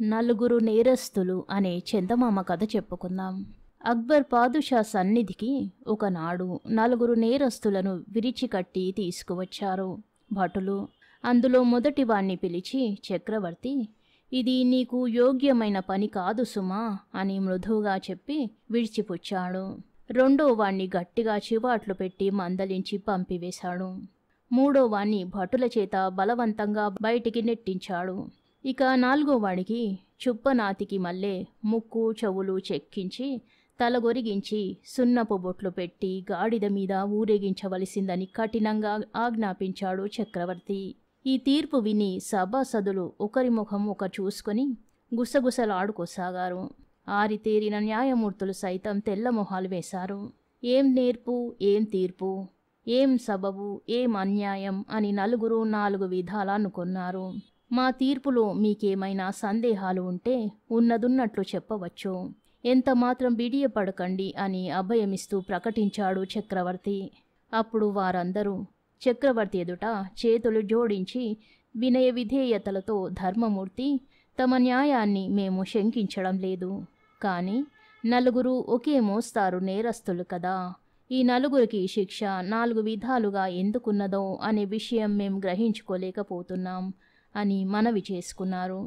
నలుగురు నేరస్తులు అనే చందమామ కథ చెప్పుకుందాం. అక్బర్ పాదుషా సన్నిధికి ఒకనాడు నలుగురు నేరస్తులను విరిచికట్టి తీసుకువచ్చారు భటులు. అందులో మొదటి వాణ్ణి పిలిచి, చక్రవర్తి, ఇది నీకు యోగ్యమైన పని కాదు సుమా అని మృదువుగా చెప్పి విడిచిపుచ్చాడు. రెండో వాణ్ణి గట్టిగా చివాట్లు పెట్టి మందలించి పంపివేశాడు. మూడో వాణ్ణి భటుల చేత బలవంతంగా బయటికి నెట్టించాడు. ఇక నాలుగో వాడికి చుప్పనాతికి మల్లె ముక్కు చెవులు చెక్కించి తలగొరిగించి సున్నపు బొట్లు పెట్టి గాడిద మీద ఊరేగించవలసిందని కఠినంగా ఆజ్ఞాపించాడు చక్రవర్తి. ఈ తీర్పు విని సభాసదులు ఒకరి ముఖం ఒకరు చూసుకొని గుసగుసలాడుకోసాగారు. ఆరితేరిన న్యాయమూర్తులు సైతం తెల్లమొహాలు వేశారు. ఏం నేర్పు, ఏం తీర్పు, ఏం సబబు, ఏం అన్యాయం అని నలుగురు నాలుగు విధాలా అనుకున్నారు. మా తీర్పులో మీకేమైనా సందేహాలు ఉంటే ఉన్నదున్నట్లు చెప్పవచ్చు, ఎంత మాత్రం బిడియపడకండి అని అభయమిస్తూ ప్రకటించాడు చక్రవర్తి. అప్పుడు వారందరూ చక్రవర్తి ఎదుట చేతులు జోడించి వినయ విధేయతలతో, ధర్మమూర్తి, తమ న్యాయాన్ని మేము శంకించడం లేదు, కానీ నలుగురు ఒకే మోస్తారు నేరస్తులు కదా, ఈ నలుగురికి శిక్ష నాలుగు విధాలుగా ఎందుకున్నదో అనే విషయం మేము గ్రహించుకోలేకపోతున్నాం అని మనవి చేసుకున్నారు.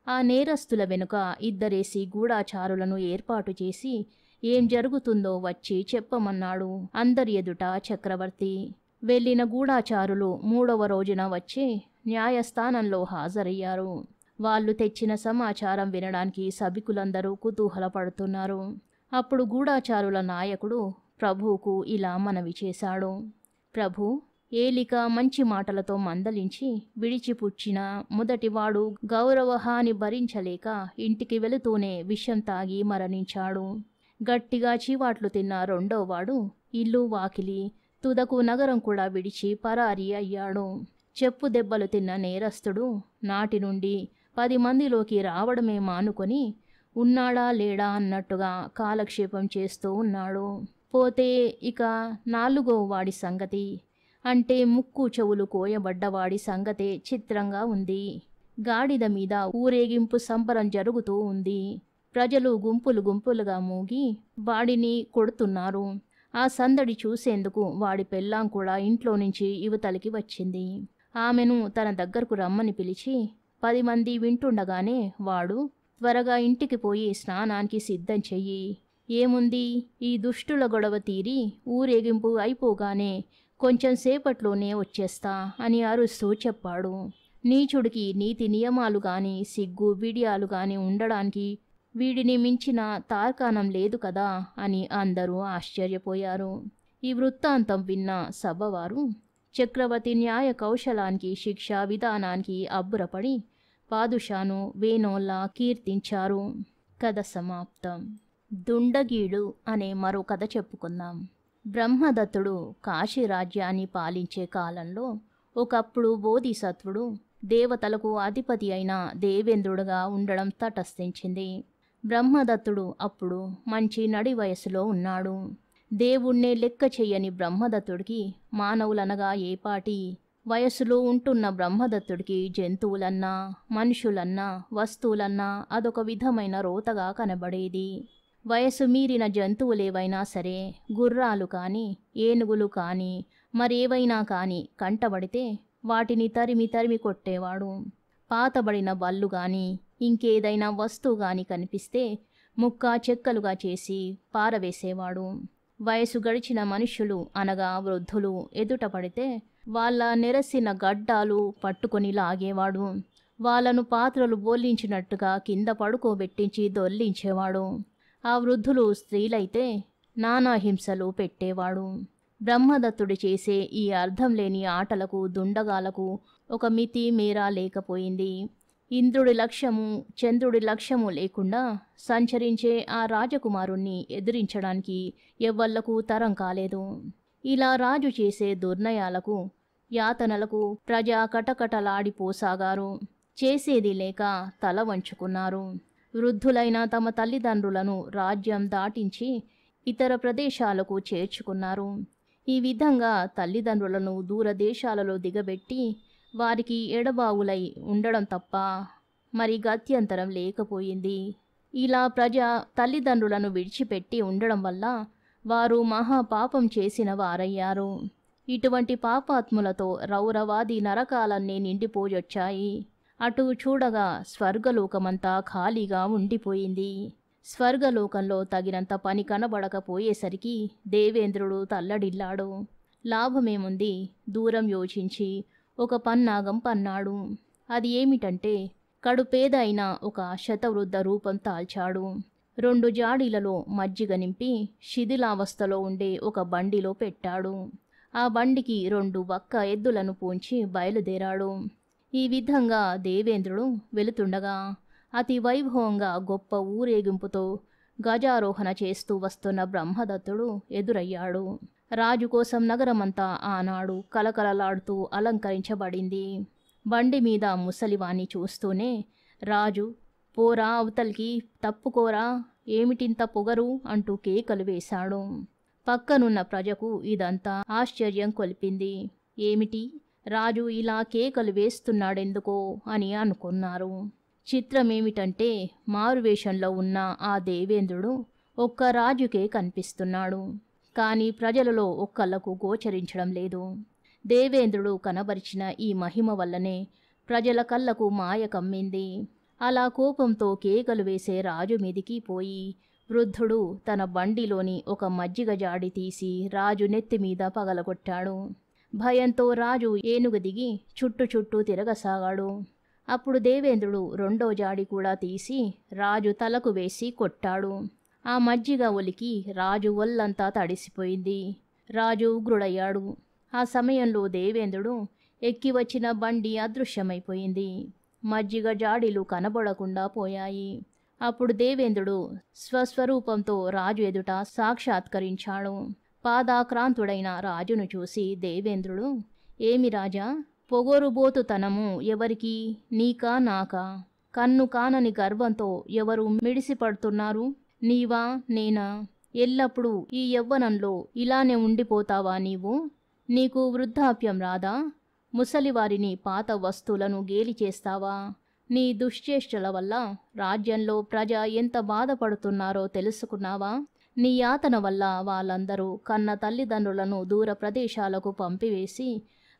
ఆ నేరస్తుల వెనుక ఇద్దరేసి గూఢాచారులను ఏర్పాటు చేసి ఏం జరుగుతుందో వచ్చి చెప్పమన్నాడు అందరి ఎదుట చక్రవర్తి. వెళ్ళిన గూఢాచారులు మూడవ రోజున వచ్చి న్యాయస్థానంలో హాజరయ్యారు. వాళ్ళు తెచ్చిన సమాచారం వినడానికి సభికులందరూ కుతూహలపడుతున్నారు. అప్పుడు గూఢాచారుల నాయకుడు ప్రభువుకు ఇలా మనవి చేశాడు. ప్రభు, ఏలిక మంచి మాటలతో మందలించి విడిచిపుచ్చిన మొదటివాడు గౌరవహాని భరించలేక ఇంటికి వెళుతూనే విషం తాగి మరణించాడు. గట్టిగా చీవాట్లు తిన్న రెండోవాడు ఇల్లు వాకిలి తుదకు నగరం కూడా విడిచి పరారీ అయ్యాడు. చెప్పు దెబ్బలు తిన్న నేరస్తుడు నాటి నుండి 10 మందిలోకి రావడమే మానుకొని ఉన్నాడా లేడా అన్నట్టుగా కాలక్షేపం చేస్తూ ఉన్నాడు. పోతే ఇక నాలుగో వాడి సంగతి, అంటే ముక్కు చెవులు కోయబడ్డవాడి సంగతే చిత్రంగా ఉంది. గాడిద మీద ఊరేగింపు సంబరం జరుగుతూ ఉంది. ప్రజలు గుంపులు గుంపులుగా మూగి వాడిని కొడుతున్నారు. ఆ సందడి చూసేందుకు వాడి పెళ్ళాం కూడా ఇంట్లో నుంచి యువతలికి వచ్చింది. ఆమెను తన దగ్గరకు రమ్మని పిలిచి 10 మంది వింటుండగానే వాడు, త్వరగా ఇంటికి పోయి స్నానానికి సిద్ధం చెయ్యి, ఏముంది ఈ దుష్టుల గొడవ తీరి ఊరేగింపు అయిపోగానే కొంచెం సేపట్లోనే వచ్చేస్తా అని అరుస్తూ చెప్పాడు. నీచుడికి నీతి నియమాలు గాని సిగ్గు బిడియాలు గాని ఉండడానికి వీడిని మించిన తార్కాణం లేదు కదా అని అందరూ ఆశ్చర్యపోయారు. ఈ వృత్తాంతం విన్న సభవారు చక్రవర్తి న్యాయ కౌశలానికి శిక్షా విధానానికి అబ్బురపడి పాదుషాను వేణోల్లా కీర్తించారు. కథ సమాప్తం. దుండగీడు అనే మరో కథ చెప్పుకుందాం. బ్రహ్మదత్తుడు కాశీ రాజ్యాన్ని పాలించే కాలంలో ఒకప్పుడు బోధిసత్వుడు దేవతలకు అధిపతి అయిన దేవేంద్రుడుగా ఉండడం తటస్థించింది. బ్రహ్మదత్తుడు అప్పుడు మంచి నడి వయసులో ఉన్నాడు. దేవుణ్ణే లెక్క చెయ్యని బ్రహ్మదత్తుడికి మానవులనగా ఏపాటి వయసులో ఉంటున్న బ్రహ్మదత్తుడికి జంతువులన్నా మనుషులన్నా వస్తువులన్నా అదొక విధమైన రోతగా కనబడేది. వయసు మీరిన జంతువులేవైనా సరే, గుర్రాలు కానీ ఏనుగులు కానీ మరేవైనా కానీ కంటబడితే వాటిని తరిమి తరిమి కొట్టేవాడు. పాతబడిన బళ్ళు గాని ఇంకేదైనా వస్తువు గాని కనిపిస్తే ముక్కా చెక్కలుగా చేసి పారవేసేవాడు. వయసు గడిచిన మనుష్యులు అనగా వృద్ధులు ఎదుట పడితే వాళ్ళ నెరసిన గడ్డాలు పట్టుకొని లాగేవాడు. వాళ్ళను పాత్రలు బోలించినట్టుగా కింద పడుకోబెట్టించి దొర్లించేవాడు. ఆ వృద్ధులు స్త్రీలైతే నానా హింసలు పెట్టేవాడు. బ్రహ్మదత్తుడు చేసే ఈ అర్థం లేని ఆటలకు దుండగాలకు ఒక మితి మేరా లేకపోయింది. ఇంద్రుడి లక్ష్యము చంద్రుడి లక్ష్యము లేకుండా సంచరించే ఆ రాజకుమారుణ్ణి ఎదిరించడానికి ఎవ్వళ్లకు తరం కాలేదు. ఇలా రాజు చేసే దుర్నయాలకు యాతనలకు ప్రజా కటకటలాడిపోసాగారు. చేసేది లేక తల వంచుకున్నారు. వృద్ధులైన తమ తల్లిదండ్రులను రాజ్యం దాటించి ఇతర ప్రదేశాలకు చేర్చుకున్నారు. ఈ విధంగా తల్లిదండ్రులను దూరదేశాలలో దిగబెట్టి వారికి ఎడబావులై ఉండడం తప్ప మరి గత్యంతరం లేకపోయింది. ఇలా ప్రజ తల్లిదండ్రులను విడిచిపెట్టి ఉండడం వల్ల వారు మహాపాపం చేసిన వారయ్యారు. ఇటువంటి పాపాత్ములతో రౌరవాది నరకాలన్నీ నిండిపోయొచ్చాయి. అటు చూడగా స్వర్గలోకమంతా ఖాళీగా ఉండిపోయింది. స్వర్గలోకంలో తగినంత పని కనబడకపోయేసరికి దేవేంద్రుడు తల్లడిల్లాడు. లాభమేముంది, దూరం యోచించి ఒక పన్నాగం పన్నాడు. అది ఏమిటంటే కడుపేద అయిన ఒక శతవృద్ధ రూపం తాల్చాడు. 2 జాడీలలో మజ్జిగ నింపి శిథిలావస్థలో ఉండే ఒక బండిలో పెట్టాడు. ఆ బండికి 2 బక్క ఎద్దులను పూంచి బయలుదేరాడు. ఈ విధంగా దేవేంద్రుడు వెళుతుండగా అతి వైభవంగా గొప్ప ఊరేగింపుతో గజారోహణ చేస్తూ వస్తున్న బ్రహ్మదత్తుడు ఎదురయ్యాడు. రాజు కోసం నగరమంతా ఆనాడు కలకలలాడుతూ అలంకరించబడింది. బండి మీద ముసలివాణ్ణి చూస్తూనే రాజు, పోరా అవతలికి, తప్పుకోరా, ఏమిటింత పొగరు అంటూ కేకలు వేశాడు. పక్కనున్న ప్రజకు ఇదంతా ఆశ్చర్యం కొలిపింది. ఏమిటి, రాజు ఇలా కేకలు వేస్తున్నాడెందుకో అని అనుకున్నారు. చిత్రమేమిటంటే మారువేషంలో ఉన్న ఆ దేవేంద్రుడు ఒక్క రాజుకే కనిపిస్తున్నాడు. కానీ ప్రజలలో ఒక్కళ్లకు గోచరించడం లేదు. దేవేంద్రుడు కనబరిచిన ఈ మహిమ వల్లనే ప్రజల కళ్ళకు మాయ కమ్మింది. అలా కోపంతో కేకలు వేసే రాజు మీదికి పోయి వృద్ధుడు తన బండిలోని ఒక మజ్జిగ జాడి తీసి రాజు నెత్తిమీద పగలగొట్టాడు. భయంతో రాజు ఏనుగు దిగి చుట్టూ తిరగసాగాడు. అప్పుడు దేవేంద్రుడు 2వ జాడి కూడా తీసి రాజు తలకు వేసి కొట్టాడు. ఆ మజ్జిగ ఒలికి రాజు ఒళ్ళంతా తడిసిపోయింది. రాజు ఉగ్రుడయ్యాడు. ఆ సమయంలో దేవేంద్రుడు ఎక్కి వచ్చిన బండి అదృశ్యమైపోయింది. మజ్జిగ జాడీలు కనబడకుండా పోయాయి. అప్పుడు దేవేంద్రుడు స్వస్వరూపంతో రాజు ఎదుట సాక్షాత్కరించాడు. పాదాక్రాంతుడైన రాజును చూసి దేవేంద్రుడు, ఏమి రాజా, పొగరుబోతుతనము ఎవరికి, నీకా నాకా? కన్ను కానని గర్వంతో ఎవరు మిడిసిపడుతున్నారు, నీవా నేనా? ఎల్లప్పుడూ ఈ యవ్వనంలో ఇలానే ఉండిపోతావా నీవు? నీకు వృద్ధాప్యం రాదా? ముసలివారిని పాత వస్తువులను గేలి చేస్తావా? నీ దుశ్చేష్టల వల్ల రాజ్యంలో ప్రజ ఎంత బాధపడుతున్నారో తెలుసుకున్నావా? నీ యాతన వల్ల వాళ్ళందరూ కన్న తల్లిదండ్రులను దూర ప్రదేశాలకు పంపివేసి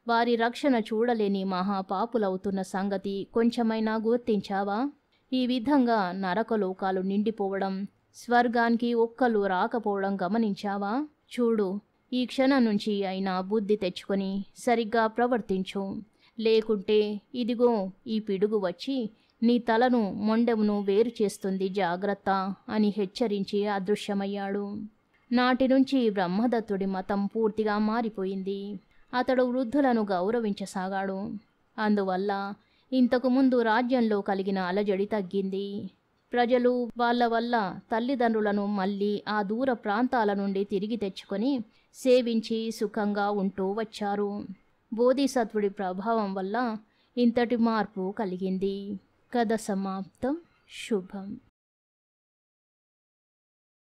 వారి రక్షణ చూడలేని మహాపాపులవుతున్న సంగతి కొంచెమైనా గుర్తించావా? ఈ విధంగా నరకలోకాలు నిండిపోవడం, స్వర్గానికి ఒక్కలు రాకపోవడం గమనించావా? చూడు, ఈ క్షణం నుంచి అయినా బుద్ధి తెచ్చుకొని సరిగ్గా ప్రవర్తించు. లేకుంటే ఇదిగో ఈ పిడుగు వచ్చి నీ తలను మొండెమును వేరు చేస్తుంది, జాగ్రత్త అని హెచ్చరించి అదృశ్యమయ్యాడు. నాటి నుంచి బ్రహ్మదత్తుడి మతం పూర్తిగా మారిపోయింది. అతడు వృద్ధులను గౌరవించసాగాడు. అందువల్ల ఇంతకుముందు రాజ్యంలో కలిగిన అలజడి తగ్గింది. ప్రజలు వాళ్ళ వల్ల తల్లిదండ్రులను మళ్ళీ ఆ దూర ప్రాంతాల నుండి తిరిగి తెచ్చుకొని సేవించి సుఖంగా ఉంటూ వచ్చారు. బోధిసత్వుడి ప్రభావం వల్ల ఇంతటి మార్పు కలిగింది. కథ సమాప్తం. శుభం.